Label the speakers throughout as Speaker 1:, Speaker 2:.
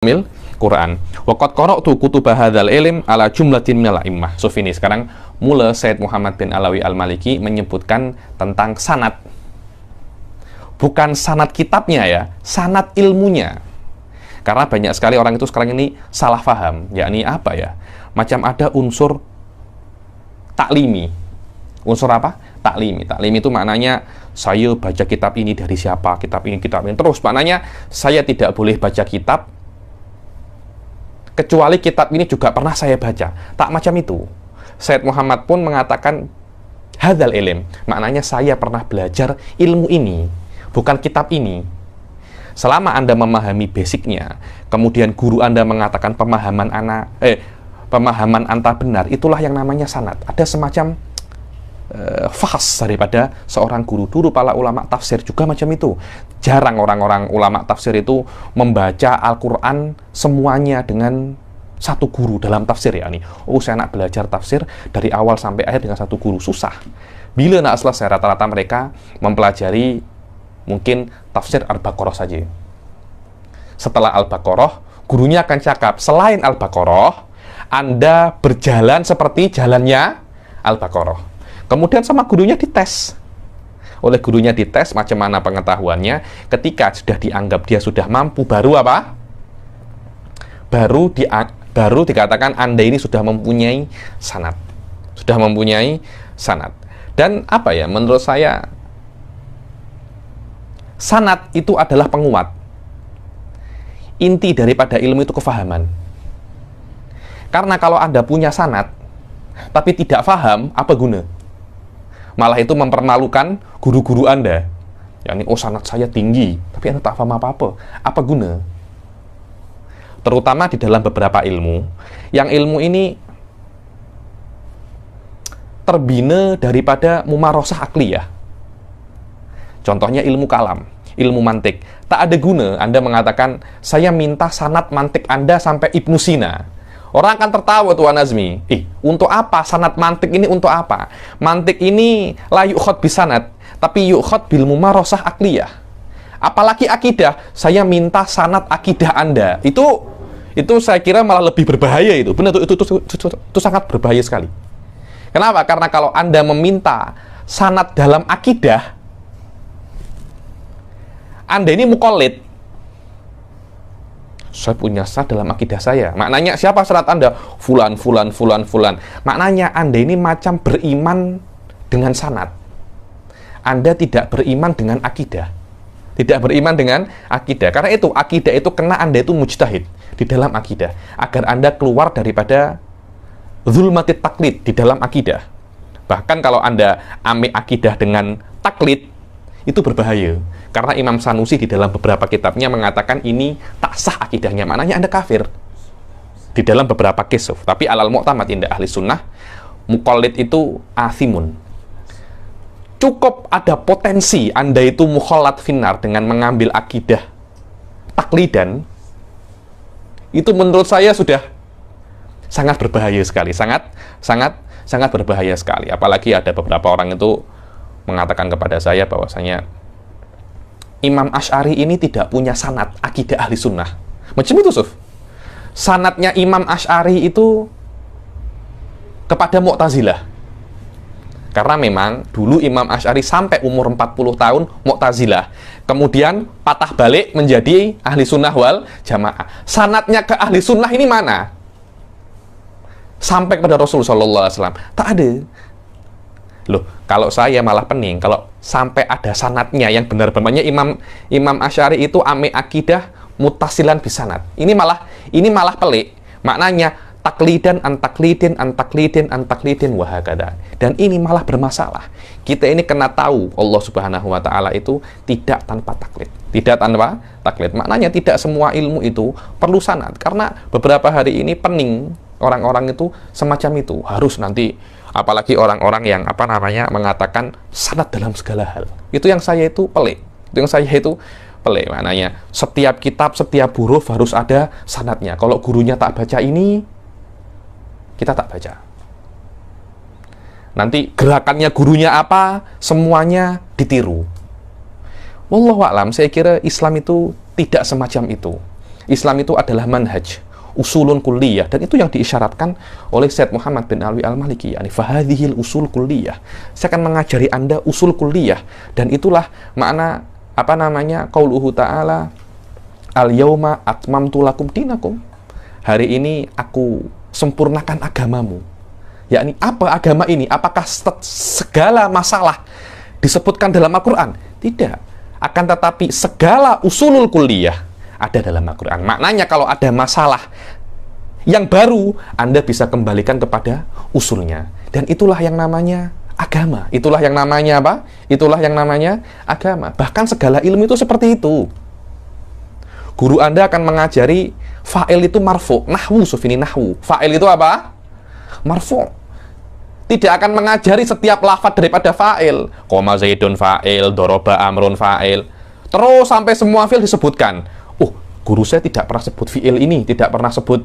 Speaker 1: Mil Quran. Waqad qara'tu kutuba hadzal ilm ala jumlatin minal a'immah. Sufini sekarang mula Said Muhammad bin Alawi Al-Maliki menyebutkan tentang sanad. Bukan sanad kitabnya ya, sanad ilmunya. Karena banyak sekali orang itu sekarang ini salah faham, yakni apa ya? Macam ada unsur taklimi. Unsur apa? Taklimi. Taklimi itu maknanya saya baca kitab ini dari siapa, kitab ini. Terus maknanya saya tidak boleh baca kitab kecuali kitab ini juga pernah saya baca. Tak macam itu. Said Muhammad pun mengatakan hadzal ilm, maknanya saya pernah belajar ilmu ini, bukan kitab ini. Selama Anda memahami basicnya, kemudian guru Anda mengatakan pemahaman Anda benar, itulah yang namanya sanad. Ada semacam fahas daripada seorang guru. Dulu para ulama tafsir juga macam itu. Jarang orang-orang ulama tafsir itu membaca Al-Quran semuanya dengan satu guru dalam tafsir ya nih. Oh, saya nak belajar tafsir dari awal sampai akhir dengan satu guru, susah. Bila nak selesai, rata-rata mereka mempelajari mungkin tafsir Al-Baqarah saja. Setelah Al-Baqarah, gurunya akan cakap, selain Al-Baqarah, Anda berjalan seperti jalannya Al-Baqarah. Kemudian sama gurunya dites. Oleh gurunya dites macam mana pengetahuannya. Ketika sudah dianggap dia sudah mampu, baru apa? Baru dikatakan Anda ini sudah mempunyai sanad. Sudah mempunyai sanad. Dan apa ya, menurut saya sanad itu adalah penguat. Inti daripada ilmu itu kefahaman. Karena kalau Anda punya sanad tapi tidak faham, apa guna? Malah itu mempermalukan guru-guru Anda. Yakni, oh sanad saya tinggi, tapi Anda tak paham apa-apa. Apa guna? Terutama di dalam beberapa ilmu, yang ilmu ini terbina daripada mumarosah akliyah. Contohnya ilmu kalam, ilmu mantik. Tak ada guna Anda mengatakan, saya minta sanad mantik Anda sampai Ibnu Sina. Orang akan tertawa Tuan Azmi. Untuk apa sanad mantik ini, untuk apa? Mantik ini la yukhad bisanad, tapi yukhad bil mumarosah akliyah. Apalagi akidah, saya minta sanad akidah Anda. Itu saya kira malah lebih berbahaya itu. Benar, itu sangat berbahaya sekali. Kenapa? Karena kalau Anda meminta sanad dalam akidah, Anda ini muqallid. Saya punya sanad dalam akidah saya. Maknanya siapa sanad Anda? Fulan. Maknanya Anda ini macam beriman dengan sanad. Anda tidak beriman dengan akidah. Tidak beriman dengan akidah. Karena itu, akidah itu kena Anda itu mujtahid di dalam akidah. Agar Anda keluar daripada zulmatit taklid di dalam akidah. Bahkan kalau Anda ambil akidah dengan taklid, itu berbahaya. Karena Imam Sanusi di dalam beberapa kitabnya mengatakan ini tak sah akidahnya. Maknanya Anda kafir. Di dalam beberapa kisah. Tapi alal mu'tamad inda ahli sunnah, muqallid itu athimun. Cukup ada potensi Anda itu mukhallat finnar dengan mengambil akidah taklidan. Itu menurut saya sudah sangat berbahaya sekali. Sangat berbahaya sekali. Apalagi ada beberapa orang itu mengatakan kepada saya bahwasanya Imam Asy'ari ini tidak punya sanad akidah ahli sunnah. Macam itu, Suf. Sanadnya Imam Asy'ari itu kepada Mu'tazilah. Karena memang dulu Imam Asy'ari sampai umur 40 tahun Mu'tazilah. Kemudian patah balik menjadi ahli sunnah wal jamaah. Sanadnya ke ahli sunnah ini mana? Sampai kepada Rasulullah SAW. Tak ada. Loh, kalau saya malah pening kalau sampai ada sanadnya yang benar-benarnya Imam Asy'ari itu ame akidah mutasilan bisanad. Ini malah pelik. Maknanya taklidan an taklidin wa hakada. Dan ini malah bermasalah. Kita ini kena tahu Allah Subhanahu wa taala itu tidak tanpa taklid. Tidak tanpa taklid. Maknanya tidak semua ilmu itu perlu sanad. Karena beberapa hari ini pening orang-orang itu semacam itu. Harus nanti, apalagi orang-orang yang mengatakan sanad dalam segala hal. Itu yang saya itu pelik. Maknanya setiap kitab, setiap huruf harus ada sanadnya. Kalau gurunya tak baca ini, kita tak baca. Nanti gerakannya gurunya apa, semuanya ditiru. Wallahu a'lam, saya kira Islam itu tidak semacam itu. Islam itu adalah manhaj, usulun kulliyah, dan itu yang diisyaratkan oleh Syed Muhammad bin Alwi al-Maliki, yani fahadhil usul kulliyah. Saya akan mengajari Anda usul kulliyah, dan itulah makna qauluhu ta'ala, al-yauma atmamtu lakum dinakum. Hari ini aku sempurnakan agamamu. Yakni apa agama ini? Apakah segala masalah disebutkan dalam Al-Quran? Tidak. Akan tetapi segala usulul kulliyah ada dalam Al-Quran. Maknanya kalau ada masalah yang baru, Anda bisa kembalikan kepada usulnya. Dan itulah yang namanya agama. Itulah yang namanya apa? Itulah yang namanya agama. Bahkan segala ilmu itu seperti itu. Guru Anda akan mengajari fa'il itu marfu. Nahwu, Sufini, nahwu. Fa'il itu apa? Marfu. Tidak akan mengajari setiap lafaz daripada fa'il. Qoma zaidun fa'il, doroba amrun fa'il. Terus sampai semua fi'il disebutkan. Oh, guru saya tidak pernah sebut fi'il ini, tidak pernah sebut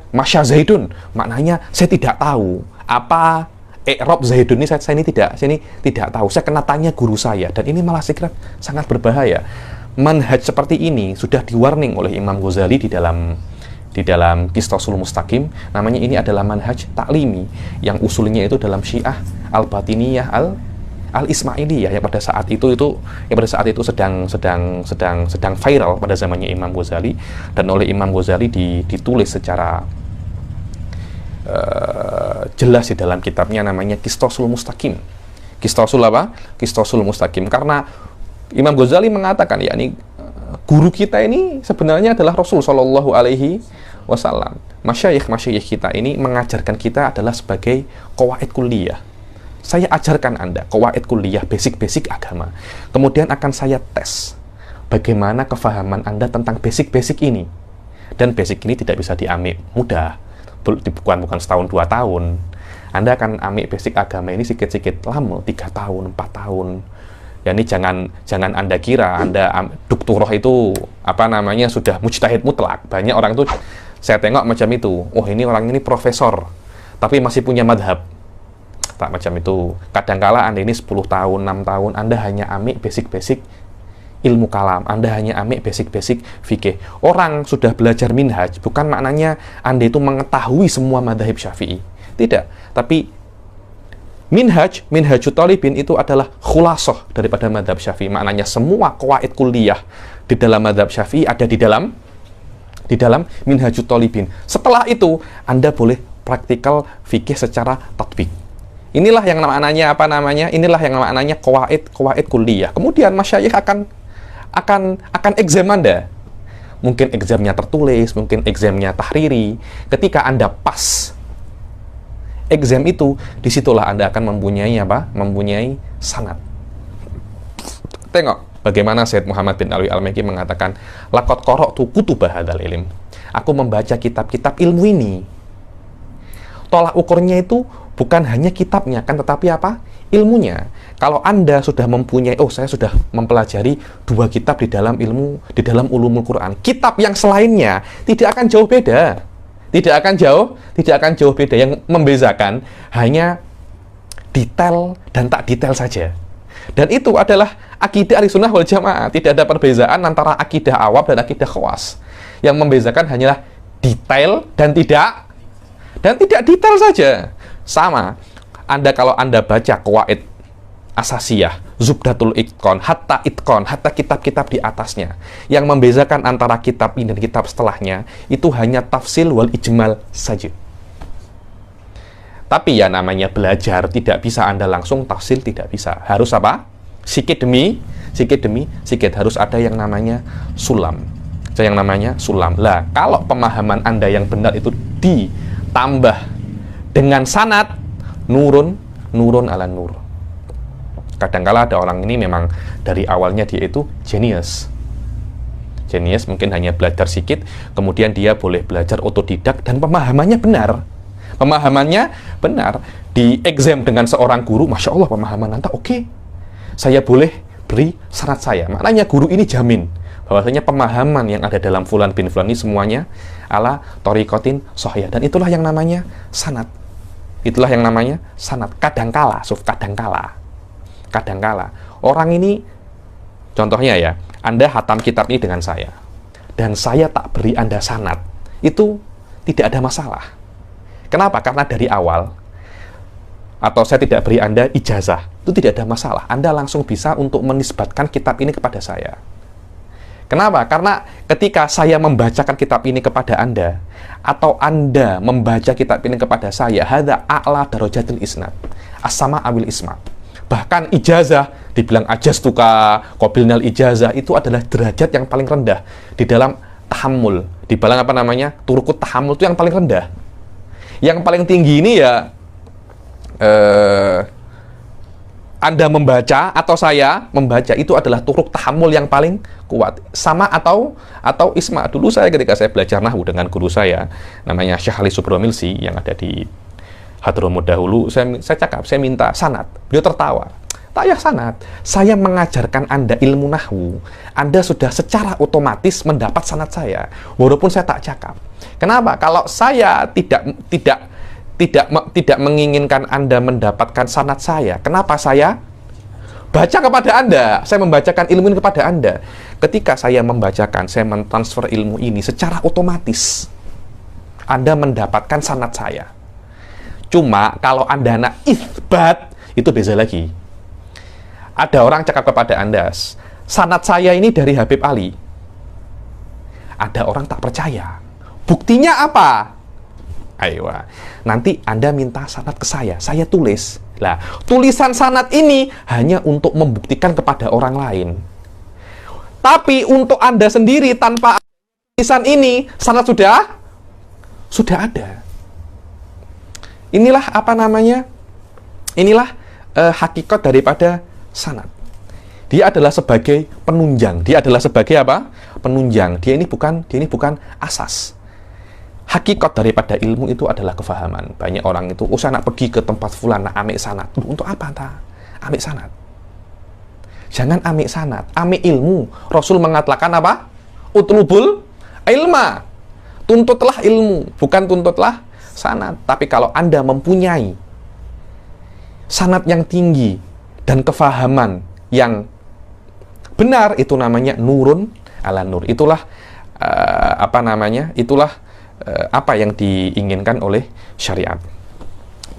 Speaker 1: masya zaidun. Maknanya saya tidak tahu apa i'rab zaidun ini, saya ini tidak tahu. Saya kena tanya guru saya, dan ini malah saya kira sangat berbahaya. Manhaj seperti ini sudah di-warning oleh Imam Ghazali di dalam Qistosul Mustaqim. Namanya ini adalah manhaj taklimi yang usulnya itu dalam Syiah al-Batiniyah al-Ismailiyah yang pada saat itu sedang viral pada zamannya Imam Ghazali, dan oleh Imam Ghazali ditulis secara jelas di dalam kitabnya namanya Qistosul Mustaqim. Qistosul apa? Qistosul Mustaqim. Karena Imam Ghazali mengatakan, yakni guru kita ini sebenarnya adalah Rasul Shallallahu Alaihi Wasallam. Masyayikh kita ini mengajarkan kita adalah sebagai qawaid kulliyah. Saya ajarkan Anda qawaid kulliyah, basic-basic agama. Kemudian akan saya tes bagaimana kefahaman Anda tentang basic-basic ini. Dan basic ini tidak bisa diambil mudah, bukan setahun 2 tahun. Anda akan ambil basic agama ini sikit-sikit lama, 3 tahun, 4 tahun. Ya, ini jangan Anda kira Anda doktorah itu sudah mujtahid mutlak. Banyak orang itu saya tengok macam itu. Oh, ini orang ini profesor tapi masih punya madhab. Tak macam itu. Kadangkala Anda ini 10 tahun, 6 tahun Anda hanya ambil basic-basic ilmu kalam, Anda hanya ambil basic-basic fikih. Orang sudah belajar minhaj bukan maknanya Anda itu mengetahui semua madhab Syafi'i. Tidak, tapi Minhajut Talibin itu adalah khulasah daripada madhab Syafi'i. Maknanya semua qawaid kulliyah di dalam madhab Syafi'i ada di dalam Minhajut Talibin. Setelah itu, Anda boleh praktikal fikih secara tatbik. Inilah yang maknanya Inilah yang maknanya qawaid kulliyah. Kemudian masyayikh akan exam Anda. Mungkin examnya tertulis, mungkin examnya tahriri. Ketika Anda pas exam itu, disitulah Anda akan mempunyai sanad. Tengok bagaimana Syed Muhammad bin Alwi al-Maliki mengatakan, laqad qara'tu kutubah hadzal ilm. Aku membaca kitab-kitab ilmu ini. Tolak ukurnya itu bukan hanya kitabnya, kan, tetapi apa? Ilmunya. Kalau Anda sudah mempunyai, saya sudah mempelajari 2 kitab di dalam ulumul Quran. Kitab yang selainnya tidak akan jauh beda. Tidak akan jauh beda. Yang membezakan hanya detail dan tak detail saja. Dan itu adalah akidah Ahlussunnah wal Jamaah. Tidak ada perbedaan antara akidah awam dan akidah khawas. Yang membezakan hanyalah detail dan tidak detail saja. Sama. Kalau Anda baca qawaid asasiyah, Zubdatul Itqan, hatta kitab-kitab di atasnya. Yang membezakan antara kitab ini dan kitab setelahnya, itu hanya tafsil wal ijmal saja. Tapi ya namanya belajar, tidak bisa Anda langsung tafsil, tidak bisa. Harus apa? Sikit demi sikit harus ada yang namanya sulam. Lah, kalau pemahaman Anda yang benar itu ditambah dengan sanad, nurun ala nur. Kadangkala ada orang ini memang dari awalnya dia itu jenius, mungkin hanya belajar sedikit, kemudian dia boleh belajar otodidak dan pemahamannya benar. Di exam dengan seorang guru, Masya Allah pemahaman Anda oke. Saya boleh beri syarat saya. Maknanya guru ini jamin bahwasanya pemahaman yang ada dalam fulan bin fulan ini semuanya ala thariqatin shahihah, dan itulah yang namanya sanad. Kadangkala orang ini, contohnya ya, Anda hatam kitab ini dengan saya, dan saya tak beri Anda sanad, itu tidak ada masalah. Kenapa? Karena dari awal, atau saya tidak beri Anda ijazah, itu tidak ada masalah. Anda langsung bisa untuk menisbatkan kitab ini kepada saya. Kenapa? Karena ketika saya membacakan kitab ini kepada Anda, atau Anda membaca kitab ini kepada saya, hadza a'la darajatil isnad, as-sama' awil isma'. Bahkan ijazah, dibilang ajastuka, qabilnal ijazah, itu adalah derajat yang paling rendah di dalam tahammul. Di dalam apa namanya? Turukut tahammul itu yang paling rendah. Yang paling tinggi ini ya Anda membaca atau saya membaca, itu adalah turuk tahammul yang paling kuat. Sama atau isma. Dulu saya ketika saya belajar nahwu dengan guru saya namanya Syekh Ali Subromilsi yang ada di Hadramut dahulu, saya cakap, saya minta sanad. Beliau tertawa. Tak payah sanad. Saya mengajarkan Anda ilmu nahwu. Anda sudah secara otomatis mendapat sanad saya, walaupun saya tak cakap. Kenapa? Kalau saya tidak menginginkan Anda mendapatkan sanad saya, kenapa saya baca kepada Anda? Saya membacakan ilmu ini kepada Anda. Ketika saya membacakan, saya mentransfer ilmu ini secara otomatis Anda mendapatkan sanad saya. Cuma kalau Anda nak itsbat, itu beza lagi. Ada orang cakap kepada Anda, sanad saya ini dari Habib Ali. Ada orang tak percaya. Buktinya apa? Ayo, nanti Anda minta sanad ke saya tulis. Lah, tulisan sanad ini hanya untuk membuktikan kepada orang lain. Tapi untuk Anda sendiri tanpa tulisan ini, sanad sudah ada. Inilah apa namanya? Inilah hakikat daripada sanad. Dia adalah sebagai penunjang. Dia adalah sebagai apa? Penunjang. Dia ini bukan asas. Hakikat daripada ilmu itu adalah kefahaman. Banyak orang itu, saya nak pergi ke tempat fulan, nak ambil sanad. Untuk apa ta? Ambil sanad. Jangan ambil sanad, ambil ilmu. Rasul mengatakan apa? Utlubul ilma. Tuntutlah ilmu, bukan tuntutlah sanad. Tapi kalau Anda mempunyai sanad yang tinggi dan kefahaman yang benar, itu namanya nurun ala nur. Itulah apa namanya? Itulah apa yang diinginkan oleh syariat.